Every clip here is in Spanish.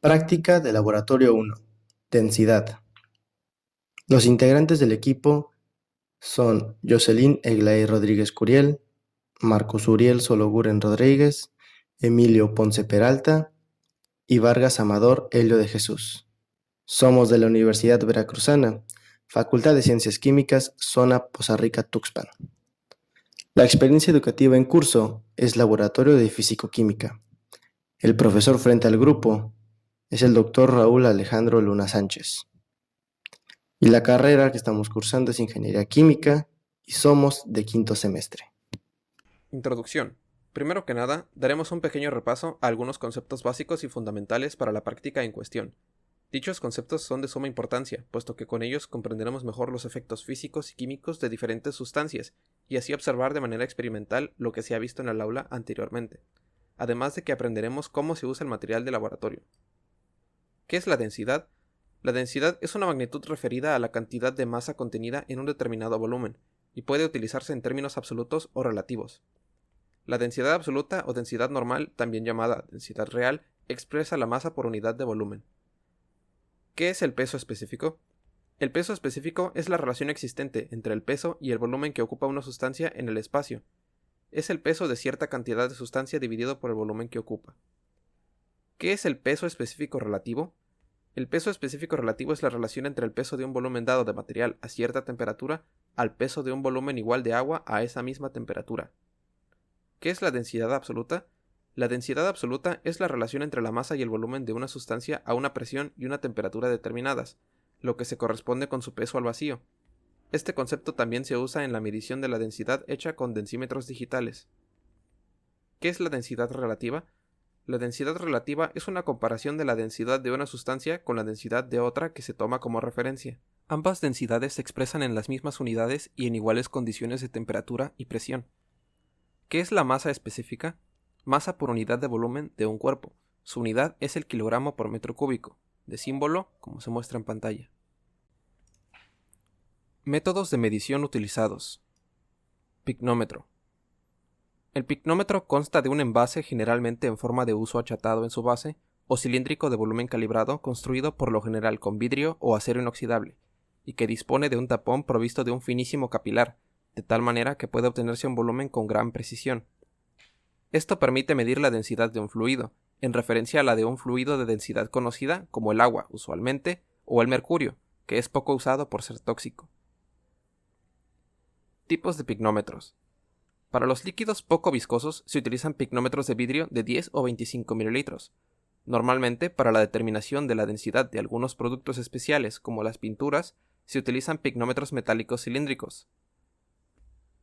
Práctica de Laboratorio 1. Densidad. Los integrantes del equipo son Jocelyn Eglaé Rodríguez Curiel, Marcos Uriel Sologuren Rodríguez, Emilio Ponce Peralta y Vargas Amador Helio de Jesús. Somos de la Universidad Veracruzana, Facultad de Ciencias Químicas, zona Poza Rica, Tuxpan. La experiencia educativa en curso es Laboratorio de Físico-Química. El profesor frente al grupo es el doctor Raúl Alejandro Luna Sánchez. Y la carrera que estamos cursando es Ingeniería Química y somos de quinto semestre. Introducción. Primero que nada, daremos un pequeño repaso a algunos conceptos básicos y fundamentales para la práctica en cuestión. Dichos conceptos son de suma importancia, puesto que con ellos comprenderemos mejor los efectos físicos y químicos de diferentes sustancias, y así observar de manera experimental lo que se ha visto en el aula anteriormente, además de que aprenderemos cómo se usa el material de laboratorio. ¿Qué es la densidad? La densidad es una magnitud referida a la cantidad de masa contenida en un determinado volumen, y puede utilizarse en términos absolutos o relativos. La densidad absoluta o densidad normal, también llamada densidad real, expresa la masa por unidad de volumen. ¿Qué es el peso específico? El peso específico es la relación existente entre el peso y el volumen que ocupa una sustancia en el espacio. Es el peso de cierta cantidad de sustancia dividido por el volumen que ocupa. ¿Qué es el peso específico relativo? El peso específico relativo es la relación entre el peso de un volumen dado de material a cierta temperatura al peso de un volumen igual de agua a esa misma temperatura. ¿Qué es la densidad absoluta? La densidad absoluta es la relación entre la masa y el volumen de una sustancia a una presión y una temperatura determinadas, lo que se corresponde con su peso al vacío. Este concepto también se usa en la medición de la densidad hecha con densímetros digitales. ¿Qué es la densidad relativa? La densidad relativa es una comparación de la densidad de una sustancia con la densidad de otra que se toma como referencia. Ambas densidades se expresan en las mismas unidades y en iguales condiciones de temperatura y presión. ¿Qué es la masa específica? Masa por unidad de volumen de un cuerpo. Su unidad es el kilogramo por metro cúbico, de símbolo como se muestra en pantalla. Métodos de medición utilizados. Picnómetro. El picnómetro consta de un envase generalmente en forma de huso achatado en su base o cilíndrico de volumen calibrado construido por lo general con vidrio o acero inoxidable y que dispone de un tapón provisto de un finísimo capilar, de tal manera que puede obtenerse un volumen con gran precisión. Esto permite medir la densidad de un fluido, en referencia a la de un fluido de densidad conocida como el agua usualmente o el mercurio, que es poco usado por ser tóxico. Tipos de picnómetros. Para los líquidos poco viscosos se utilizan picnómetros de vidrio de 10 o 25 mililitros. Normalmente, para la determinación de la densidad de algunos productos especiales como las pinturas, se utilizan picnómetros metálicos cilíndricos.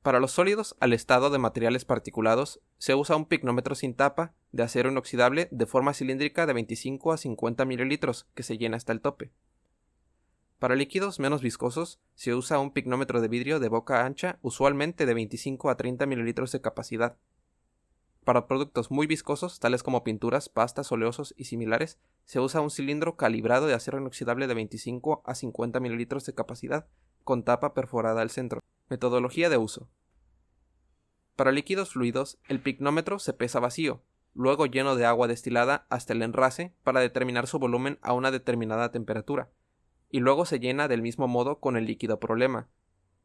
Para los sólidos al estado de materiales particulados, se usa un picnómetro sin tapa de acero inoxidable de forma cilíndrica de 25 a 50 mililitros que se llena hasta el tope. Para líquidos menos viscosos, se usa un picnómetro de vidrio de boca ancha, usualmente de 25 a 30 mililitros de capacidad. Para productos muy viscosos, tales como pinturas, pastas, oleosos y similares, se usa un cilindro calibrado de acero inoxidable de 25 a 50 mililitros de capacidad, con tapa perforada al centro. Metodología de uso. Para líquidos fluidos, el picnómetro se pesa vacío, luego lleno de agua destilada hasta el enrase para determinar su volumen a una determinada temperatura, y luego se llena del mismo modo con el líquido problema.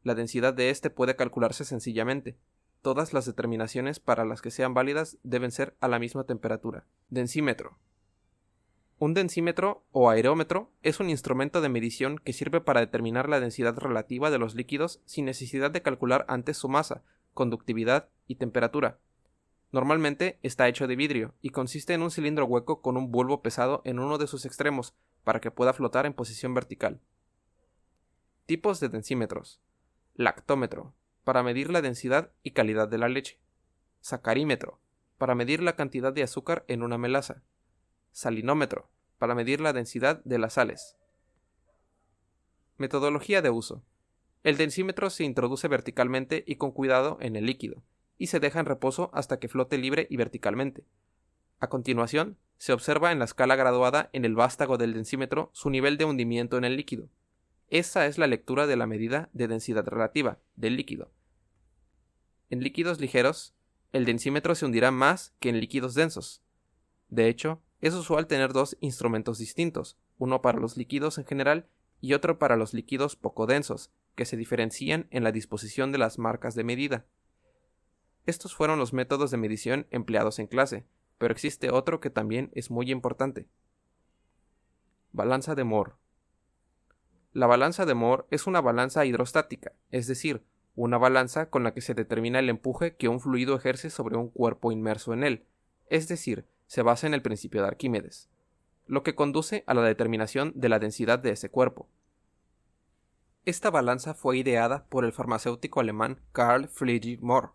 La densidad de este puede calcularse sencillamente. Todas las determinaciones para las que sean válidas deben ser a la misma temperatura. Densímetro. Un densímetro o aerómetro es un instrumento de medición que sirve para determinar la densidad relativa de los líquidos sin necesidad de calcular antes su masa, conductividad y temperatura. Normalmente está hecho de vidrio y consiste en un cilindro hueco con un bulbo pesado en uno de sus extremos para que pueda flotar en posición vertical. Tipos de densímetros. Lactómetro, para medir la densidad y calidad de la leche. Sacarímetro, para medir la cantidad de azúcar en una melaza. Salinómetro, para medir la densidad de las sales. Metodología de uso. El densímetro se introduce verticalmente y con cuidado en el líquido, y se deja en reposo hasta que flote libre y verticalmente. A continuación, se observa en la escala graduada en el vástago del densímetro su nivel de hundimiento en el líquido. Esa es la lectura de la medida de densidad relativa del líquido. En líquidos ligeros, el densímetro se hundirá más que en líquidos densos. De hecho, Es usual tener dos instrumentos distintos, uno para los líquidos en general y otro para los líquidos poco densos, que se diferencian en la disposición de las marcas de medida. Estos fueron los métodos de medición empleados en clase, pero existe otro que también es muy importante. Balanza de Moore. La balanza de Moore es una balanza hidrostática, es decir, una balanza con la que se determina el empuje que un fluido ejerce sobre un cuerpo inmerso en él, es decir, se basa en el principio de Arquímedes, lo que conduce a la determinación de la densidad de ese cuerpo. Esta balanza fue ideada por el farmacéutico alemán Carl Friedrich Moore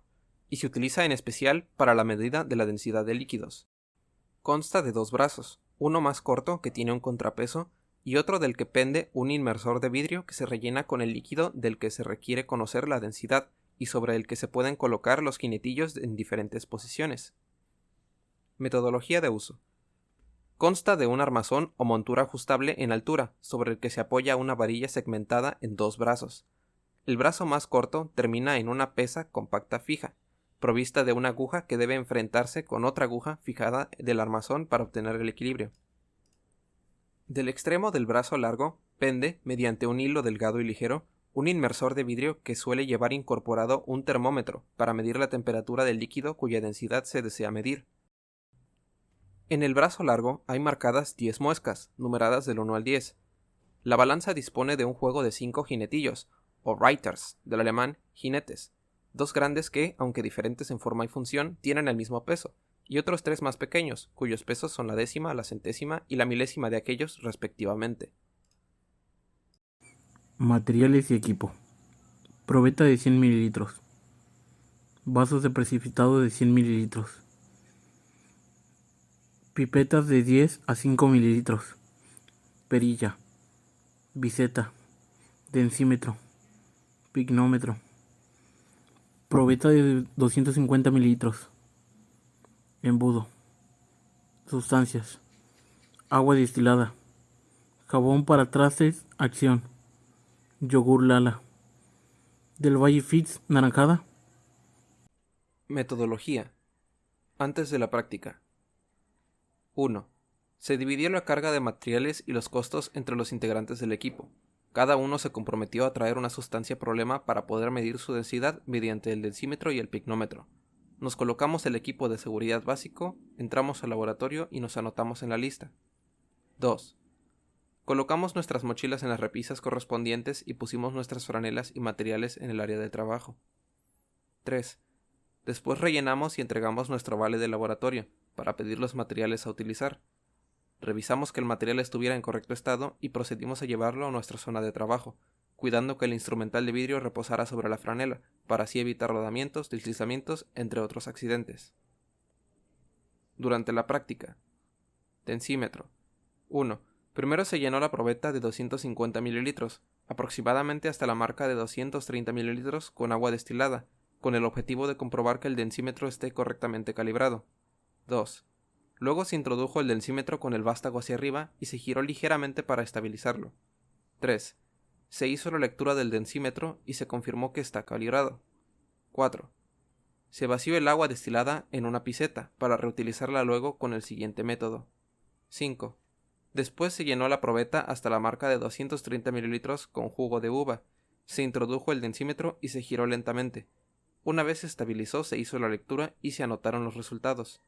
y se utiliza en especial para la medida de la densidad de líquidos. Consta de dos brazos, uno más corto que tiene un contrapeso y otro del que pende un inmersor de vidrio que se rellena con el líquido del que se requiere conocer la densidad y sobre el que se pueden colocar los jinetillos en diferentes posiciones. Metodología de uso. Consta de un armazón o montura ajustable en altura, sobre el que se apoya una varilla segmentada en dos brazos. El brazo más corto termina en una pesa compacta fija, provista de una aguja que debe enfrentarse con otra aguja fijada del armazón para obtener el equilibrio. Del extremo del brazo largo pende, mediante un hilo delgado y ligero, un inmersor de vidrio que suele llevar incorporado un termómetro para medir la temperatura del líquido cuya densidad se desea medir. En el brazo largo hay marcadas 10 muescas, numeradas del 1 al 10. La balanza dispone de un juego de 5 jinetillos, o reiters, del alemán jinetes, dos grandes que, aunque diferentes en forma y función, tienen el mismo peso, y otros 3 más pequeños, cuyos pesos son la décima, la centésima y la milésima de aquellos respectivamente. Materiales y equipo. Probeta de 100 mililitros. Vasos de precipitado de 100 mililitros. Pipetas de 10 a 5 mililitros. Perilla. Biseta. Densímetro. Pignómetro. Probeta de 250 mililitros. Embudo. Sustancias. Agua destilada. Jabón para trastes, acción. Yogur Lala. Del Valle Fits, naranjada. Metodología. Antes de la práctica. 1. Se dividió la carga de materiales y los costos entre los integrantes del equipo. Cada uno se comprometió a traer una sustancia problema para poder medir su densidad mediante el densímetro y el pignómetro. Nos colocamos el equipo de seguridad básico, entramos al laboratorio y nos anotamos en la lista. 2. Colocamos nuestras mochilas en las repisas correspondientes y pusimos nuestras franelas y materiales en el área de trabajo. 3. Después rellenamos y entregamos nuestro vale de laboratorio para pedir los materiales a utilizar. Revisamos que el material estuviera en correcto estado y procedimos a llevarlo a nuestra zona de trabajo, cuidando que el instrumental de vidrio reposara sobre la franela, para así evitar rodamientos, deslizamientos, entre otros accidentes. Durante la práctica. Densímetro. 1. Primero se llenó la probeta de 250 mililitros, aproximadamente hasta la marca de 230 mililitros con agua destilada, con el objetivo de comprobar que el densímetro esté correctamente calibrado. 2. Luego se introdujo el densímetro con el vástago hacia arriba y se giró ligeramente para estabilizarlo. 3. Se hizo la lectura del densímetro y se confirmó que está calibrado. 4. Se vació el agua destilada en una piseta para reutilizarla luego con el siguiente método. 5. Después se llenó la probeta hasta la marca de 230 mililitros con jugo de uva, se introdujo el densímetro y se giró lentamente. Una vez se estabilizó, se hizo la lectura y se anotaron los resultados.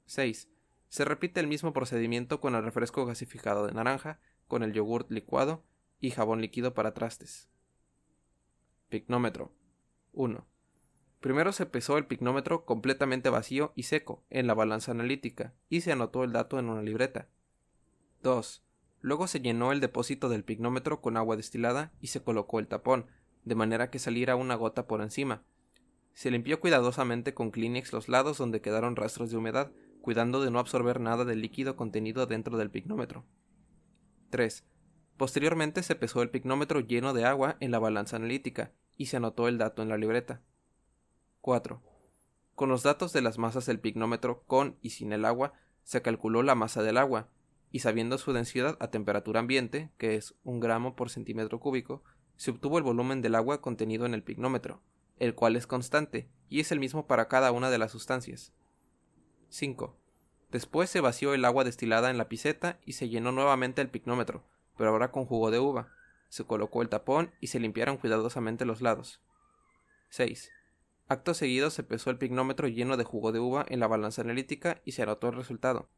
6. Se repite el mismo procedimiento con el refresco gasificado de naranja, con el yogurt licuado y jabón líquido para trastes. Pignómetro. 1. Primero se pesó el pignómetro completamente vacío y seco en la balanza analítica y se anotó el dato en una libreta. 2. Luego se llenó el depósito del pignómetro con agua destilada y se colocó el tapón, de manera que saliera una gota por encima. Se limpió cuidadosamente con Kleenex los lados donde quedaron rastros de humedad, cuidando de no absorber nada del líquido contenido dentro del pignómetro. 3. Posteriormente se pesó el pignómetro lleno de agua en la balanza analítica y se anotó el dato en la libreta. 4. Con los datos de las masas del pignómetro con y sin el agua, se calculó la masa del agua, y sabiendo su densidad a temperatura ambiente, que es 1 gramo por centímetro cúbico, se obtuvo el volumen del agua contenido en el pignómetro, el cual es constante y es el mismo para cada una de las sustancias. 5. Después se vació el agua destilada en la piseta y se llenó nuevamente el picnómetro, pero ahora con jugo de uva. Se colocó el tapón y se limpiaron cuidadosamente los lados. 6. Acto seguido se pesó el picnómetro lleno de jugo de uva en la balanza analítica y se anotó el resultado.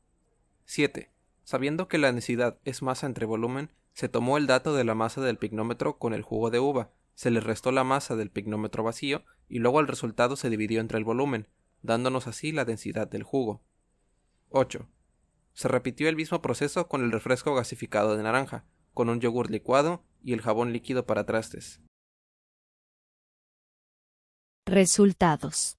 7. Sabiendo que la densidad es masa entre volumen, se tomó el dato de la masa del picnómetro con el jugo de uva, se le restó la masa del picnómetro vacío y luego el resultado se dividió entre el volumen, dándonos así la densidad del jugo. 8. Se repitió el mismo proceso con el refresco gasificado de naranja, con un yogur licuado y el jabón líquido para trastes. Resultados.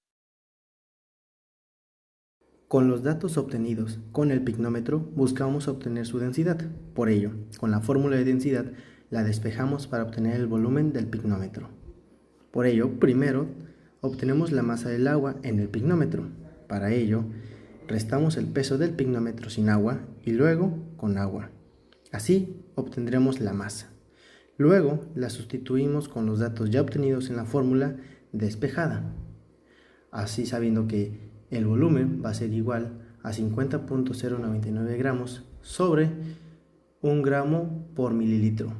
Con los datos obtenidos con el picnómetro buscamos obtener su densidad. Por ello, con la fórmula de densidad la despejamos para obtener el volumen del picnómetro. Por ello, primero obtenemos la masa del agua en el picnómetro. Para ello, restamos el peso del picnómetro sin agua y luego con agua. Así obtendremos la masa. Luego la sustituimos con los datos ya obtenidos en la fórmula despejada. Así, sabiendo que el volumen va a ser igual a 50.099 gramos sobre 1 gramo por mililitro.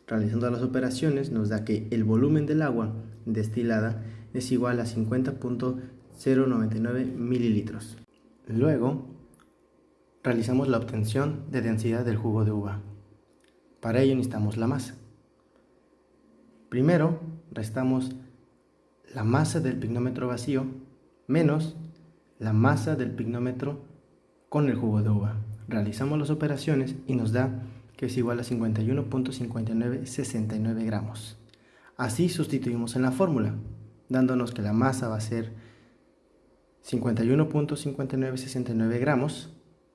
Realizando las operaciones nos da que el volumen del agua destilada es igual a 50.099 mililitros. Luego realizamos la obtención de densidad del jugo de uva. Para ello necesitamos la masa. Primero restamos la masa del picnómetro vacío menos la masa del picnómetro con el jugo de uva. Realizamos las operaciones y nos da que es igual a 51.5969 gramos. Así sustituimos en la fórmula, dándonos que la masa va a ser 51.5969 gramos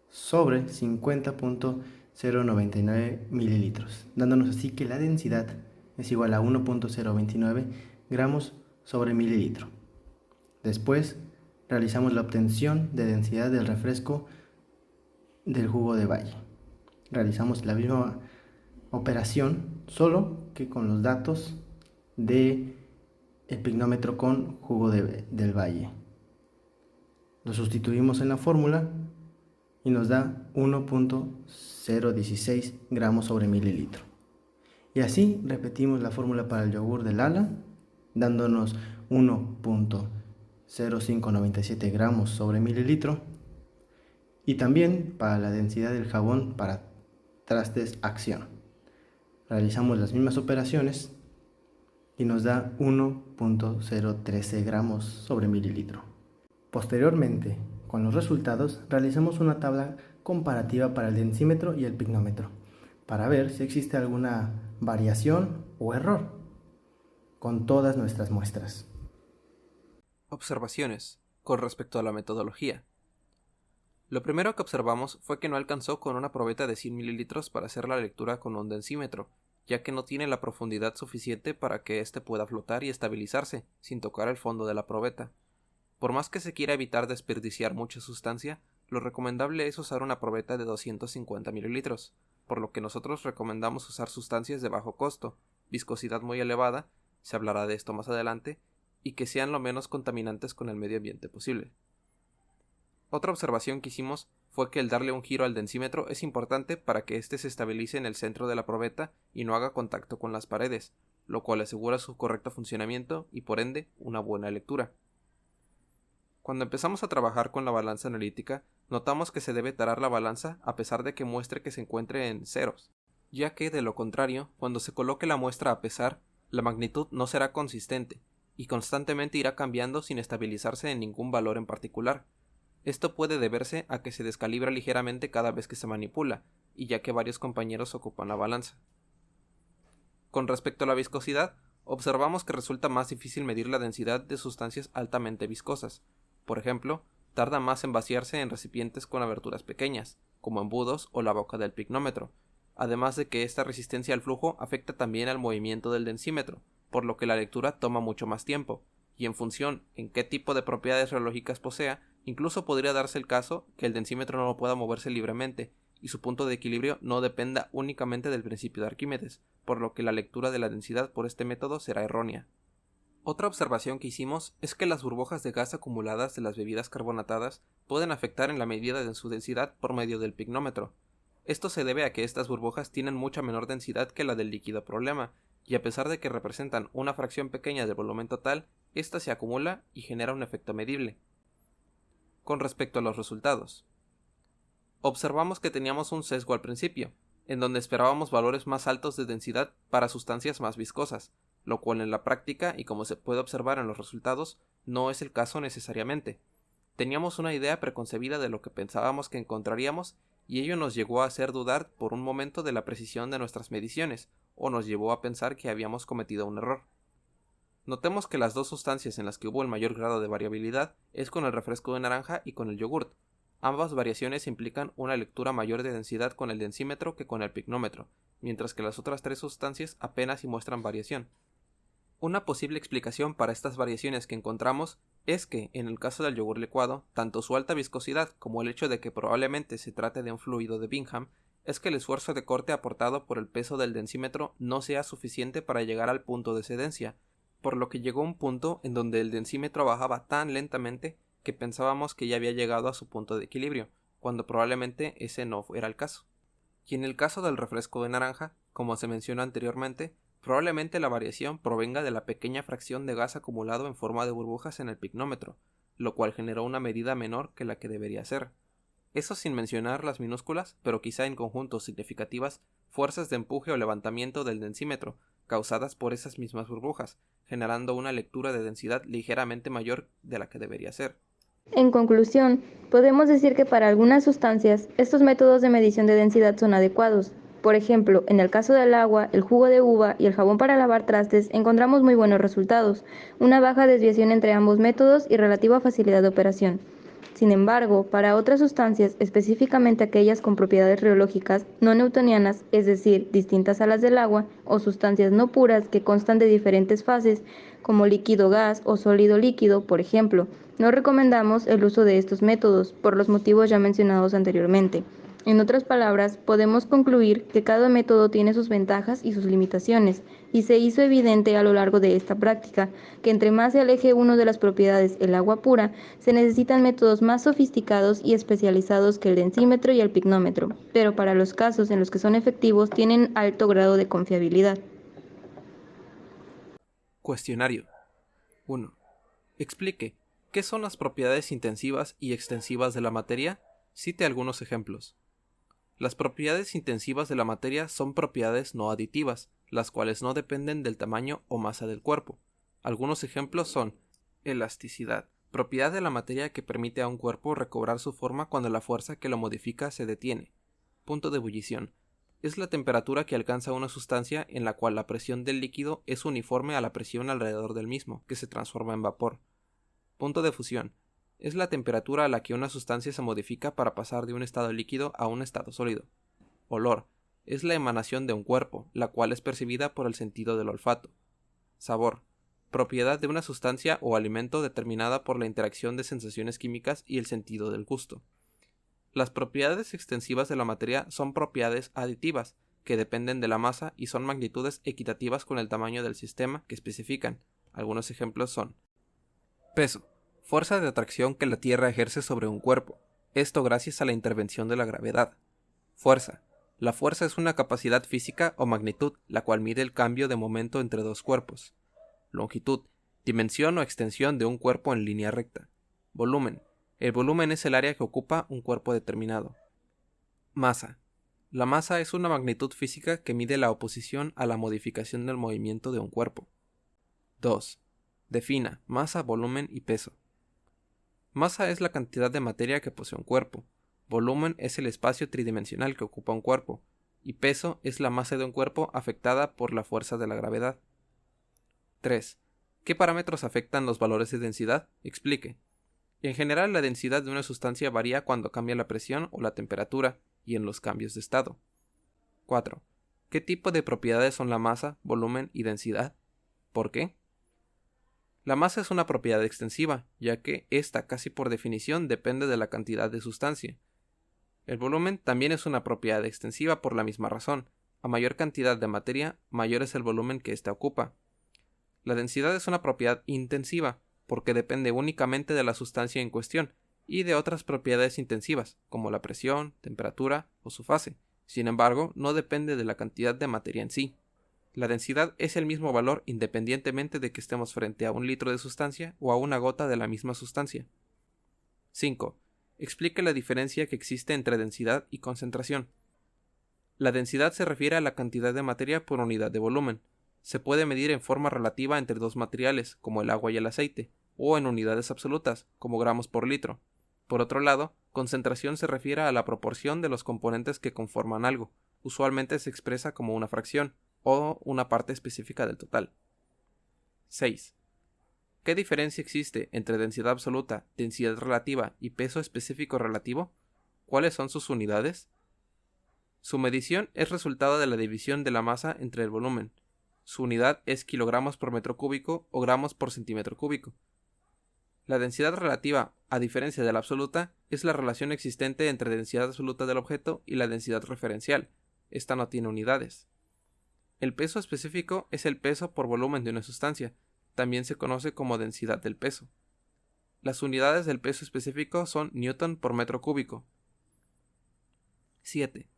sobre 50.099 mililitros, dándonos así que la densidad es igual a 1.029 gramos sobre mililitro. Después realizamos la obtención de densidad del refresco del jugo de valle. Realizamos la misma operación, solo que con los datos del picnómetro con jugo del valle. Lo sustituimos en la fórmula y nos da 1.016 gramos sobre mililitro. Y así repetimos la fórmula para el yogur de Lala, dándonos 1.0597 gramos sobre mililitro, y también para la densidad del jabón para trastes Acción. Realizamos las mismas operaciones y nos da 1.013 gramos sobre mililitro. Posteriormente, con los resultados, realizamos una tabla comparativa para el densímetro y el picnómetro, para ver si existe alguna variación o error con todas nuestras muestras. Observaciones con respecto a la metodología. Lo primero que observamos fue que no alcanzó con una probeta de 100 mililitros para hacer la lectura con un densímetro, ya que no tiene la profundidad suficiente para que éste pueda flotar y estabilizarse sin tocar el fondo de la probeta. Por más que se quiera evitar desperdiciar mucha sustancia, lo recomendable es usar una probeta de 250 mililitros, por lo que nosotros recomendamos usar sustancias de bajo costo, viscosidad muy elevada, se hablará de esto más adelante, y que sean lo menos contaminantes con el medio ambiente posible. Otra observación que hicimos fue que el darle un giro al densímetro es importante para que éste se estabilice en el centro de la probeta y no haga contacto con las paredes, lo cual asegura su correcto funcionamiento y por ende una buena lectura. Cuando empezamos a trabajar con la balanza analítica, notamos que se debe tarar la balanza a pesar de que muestre que se encuentre en ceros, ya que de lo contrario, cuando se coloque la muestra a pesar, la magnitud no será consistente y constantemente irá cambiando sin estabilizarse en ningún valor en particular. Esto puede deberse a que se descalibra ligeramente cada vez que se manipula, y ya que varios compañeros ocupan la balanza. Con respecto a la viscosidad, observamos que resulta más difícil medir la densidad de sustancias altamente viscosas. Por ejemplo, tarda más en vaciarse en recipientes con aberturas pequeñas, como embudos o la boca del picnómetro, además de que esta resistencia al flujo afecta también al movimiento del densímetro, por lo que la lectura toma mucho más tiempo, y en función en qué tipo de propiedades reológicas posea, incluso podría darse el caso que el densímetro no pueda moverse libremente y su punto de equilibrio no dependa únicamente del principio de Arquímedes, por lo que la lectura de la densidad por este método será errónea. Otra observación que hicimos es que las burbujas de gas acumuladas de las bebidas carbonatadas pueden afectar en la medida de su densidad por medio del pignómetro. Esto se debe a que estas burbujas tienen mucha menor densidad que la del líquido problema, y a pesar de que representan una fracción pequeña del volumen total, ésta se acumula y genera un efecto medible. Con respecto a los resultados, observamos que teníamos un sesgo al principio, en donde esperábamos valores más altos de densidad para sustancias más viscosas, lo cual en la práctica, y como se puede observar en los resultados, no es el caso necesariamente. Teníamos una idea preconcebida de lo que pensábamos que encontraríamos, y ello nos llegó a hacer dudar por un momento de la precisión de nuestras mediciones, o nos llevó a pensar que habíamos cometido un error. Notemos que las dos sustancias en las que hubo el mayor grado de variabilidad es con el refresco de naranja y con el yogurt. Ambas variaciones implican una lectura mayor de densidad con el densímetro que con el pignómetro, mientras que las otras tres sustancias apenas si muestran variación. Una posible explicación para estas variaciones que encontramos es que, en el caso del yogur licuado, tanto su alta viscosidad como el hecho de que probablemente se trate de un fluido de Bingham, es que el esfuerzo de corte aportado por el peso del densímetro no sea suficiente para llegar al punto de sedencia, por lo que llegó un punto en donde el densímetro bajaba tan lentamente que pensábamos que ya había llegado a su punto de equilibrio, cuando probablemente ese no era el caso. Y en el caso del refresco de naranja, como se mencionó anteriormente, probablemente la variación provenga de la pequeña fracción de gas acumulado en forma de burbujas en el pignómetro, lo cual generó una medida menor que la que debería ser. Eso sin mencionar las minúsculas, pero quizá en conjuntos significativas, fuerzas de empuje o levantamiento del densímetro, causadas por esas mismas burbujas, generando una lectura de densidad ligeramente mayor de la que debería ser. En conclusión, podemos decir que para algunas sustancias, estos métodos de medición de densidad son adecuados. Por ejemplo, en el caso del agua, el jugo de uva y el jabón para lavar trastes encontramos muy buenos resultados, una baja desviación entre ambos métodos y relativa facilidad de operación. Sin embargo, para otras sustancias, específicamente aquellas con propiedades reológicas no newtonianas, es decir, distintas a las del agua, o sustancias no puras que constan de diferentes fases, como líquido-gas o sólido-líquido, por ejemplo, no recomendamos el uso de estos métodos, por los motivos ya mencionados anteriormente. En otras palabras, podemos concluir que cada método tiene sus ventajas y sus limitaciones, y se hizo evidente a lo largo de esta práctica que entre más se aleje uno de las propiedades el agua pura, se necesitan métodos más sofisticados y especializados que el densímetro y el pignómetro, pero para los casos en los que son efectivos tienen alto grado de confiabilidad. Cuestionario 1. Explique, ¿qué son las propiedades intensivas y extensivas de la materia? Cite algunos ejemplos. Las propiedades intensivas de la materia son propiedades no aditivas, las cuales no dependen del tamaño o masa del cuerpo. Algunos ejemplos son elasticidad, propiedad de la materia que permite a un cuerpo recobrar su forma cuando la fuerza que lo modifica se detiene. Punto de ebullición. Es la temperatura que alcanza una sustancia en la cual la presión del líquido es uniforme a la presión alrededor del mismo, que se transforma en vapor. Punto de fusión. Es la temperatura a la que una sustancia se modifica para pasar de un estado líquido a un estado sólido. Olor. Es la emanación de un cuerpo, la cual es percibida por el sentido del olfato. Sabor. Propiedad de una sustancia o alimento determinada por la interacción de sensaciones químicas y el sentido del gusto. Las propiedades extensivas de la materia son propiedades aditivas, que dependen de la masa y son magnitudes equitativas con el tamaño del sistema que especifican. Algunos ejemplos son: peso. Fuerza de atracción que la Tierra ejerce sobre un cuerpo, esto gracias a la intervención de la gravedad. Fuerza. La fuerza es una capacidad física o magnitud, la cual mide el cambio de momento entre dos cuerpos. Longitud. Dimensión o extensión de un cuerpo en línea recta. Volumen. El volumen es el área que ocupa un cuerpo determinado. Masa. La masa es una magnitud física que mide la oposición a la modificación del movimiento de un cuerpo. 2. Defina masa, volumen y peso. Masa es la cantidad de materia que posee un cuerpo, volumen es el espacio tridimensional que ocupa un cuerpo, y peso es la masa de un cuerpo afectada por la fuerza de la gravedad. 3. ¿Qué parámetros afectan los valores de densidad? Explique. En general, la densidad de una sustancia varía cuando cambia la presión o la temperatura y en los cambios de estado. 4. ¿Qué tipo de propiedades son la masa, volumen y densidad? ¿Por qué? La masa es una propiedad extensiva, ya que ésta casi por definición depende de la cantidad de sustancia. El volumen también es una propiedad extensiva por la misma razón. A mayor cantidad de materia, mayor es el volumen que ésta ocupa. La densidad es una propiedad intensiva, porque depende únicamente de la sustancia en cuestión y de otras propiedades intensivas, como la presión, temperatura o su fase. Sin embargo, no depende de la cantidad de materia en sí. La densidad es el mismo valor independientemente de que estemos frente a un litro de sustancia o a una gota de la misma sustancia. 5. Explique la diferencia que existe entre densidad y concentración. La densidad se refiere a la cantidad de materia por unidad de volumen. Se puede medir en forma relativa entre dos materiales, como el agua y el aceite, o en unidades absolutas, como gramos por litro. Por otro lado, concentración se refiere a la proporción de los componentes que conforman algo. Usualmente se expresa como una fracción, o una parte específica del total. 6. ¿Qué diferencia existe entre densidad absoluta, densidad relativa y peso específico relativo? ¿Cuáles son sus unidades? Su medición es resultado de la división de la masa entre el volumen. Su unidad es kilogramos por metro cúbico o gramos por centímetro cúbico. La densidad relativa, a diferencia de la absoluta, es la relación existente entre densidad absoluta del objeto y la densidad referencial. Esta no tiene unidades. El peso específico es el peso por volumen de una sustancia. También se conoce como densidad del peso. Las unidades del peso específico son newton por metro cúbico. 7.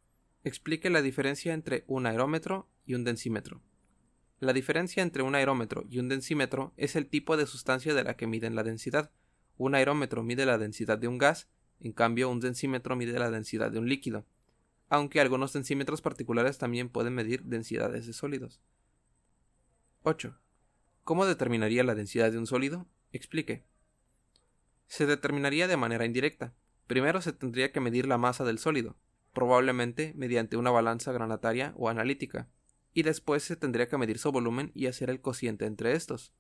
Explique la diferencia entre un aerómetro y un densímetro. La diferencia entre un aerómetro y un densímetro es el tipo de sustancia de la que miden la densidad. Un aerómetro mide la densidad de un gas, en cambio un densímetro mide la densidad de un líquido, aunque algunos densímetros particulares también pueden medir densidades de sólidos. 8. ¿Cómo determinaría la densidad de un sólido? Explique. Se determinaría de manera indirecta. Primero se tendría que medir la masa del sólido, probablemente mediante una balanza granataria o analítica, y después se tendría que medir su volumen y hacer el cociente entre estos.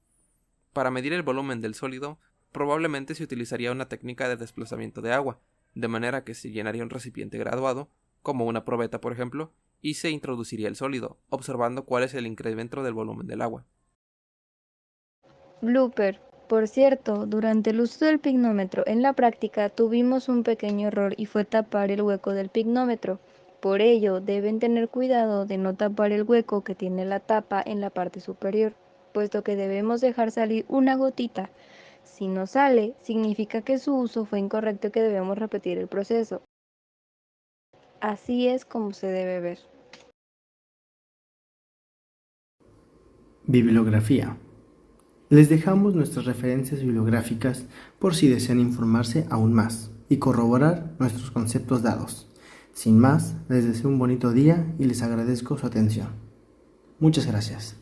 Para medir el volumen del sólido, probablemente se utilizaría una técnica de desplazamiento de agua, de manera que se llenaría un recipiente graduado, como una probeta por ejemplo, y se introduciría el sólido, observando cuál es el incremento del volumen del agua. Blooper. Por cierto, durante el uso del pignómetro en la práctica tuvimos un pequeño error y fue tapar el hueco del pignómetro. Por ello, deben tener cuidado de no tapar el hueco que tiene la tapa en la parte superior, puesto que debemos dejar salir una gotita. Si no sale, significa que su uso fue incorrecto y que debemos repetir el proceso. Así es como se debe ver. Bibliografía. Les dejamos nuestras referencias bibliográficas por si desean informarse aún más y corroborar nuestros conceptos dados. Sin más, les deseo un bonito día y les agradezco su atención. Muchas gracias.